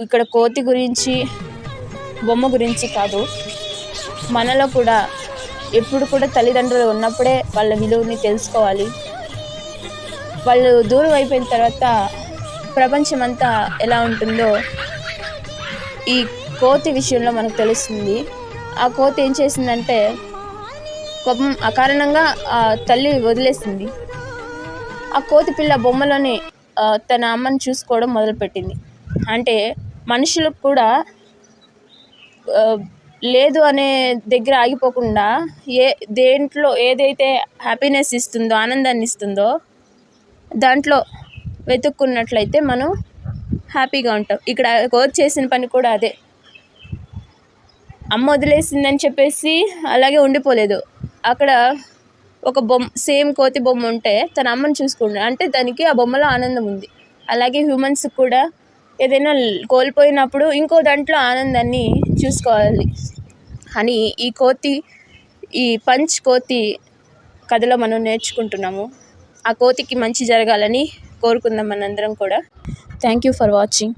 ఇక్కడ కోతి గురించి బొమ్మ గురించి కాదు, మనలో కూడా ఎప్పుడు కూడా తల్లిదండ్రులు ఉన్నప్పుడే వాళ్ళ విలువని తెలుసుకోవాలి. వాళ్ళు దూరం అయిపోయిన తర్వాత ప్రపంచం అంతా ఎలా ఉంటుందో ఈ కోతి విషయంలో మనకు తెలుస్తుంది. ఆ కోతి ఏం చేసిందంటే పాపం అకారణంగా తల్లి వదిలేసింది. ఆ కోతి పిల్ల బొమ్మలోని తన అమ్మని చూసుకోవడం మొదలుపెట్టింది. అంటే మనుషులకు కూడా లేదు అనే దగ్గర ఆగిపోకుండా దేంట్లో ఏదైతే హ్యాపీనెస్ ఇస్తుందో, ఆనందాన్ని ఇస్తుందో దాంట్లో వెతుక్కున్నట్లయితే మనం హ్యాపీగా ఉంటాం. ఇక్కడ కోతి చేసిన పని కూడా అదే. అమ్మ వదిలేసిందని చెప్పేసి అలాగే ఉండిపోలేదు. అక్కడ ఒక సేమ్ కోతి బొమ్మ ఉంటే తన అమ్మని చూసుకుంటాడు, అంటే దానికి ఆ బొమ్మలో ఆనందం ఉంది. అలాగే హ్యూమన్స్ కూడా ఏదైనా కోల్పోయినప్పుడు ఇంకో దాంట్లో ఆనందాన్ని చూసుకోవాలి అని ఈ పంచ్ కోతి కథలో మనం నేర్చుకుంటున్నాము. ఆ కోతికి మంచి జరగాలని కోరుకుందాం మనందరం కూడా. Thank you for watching.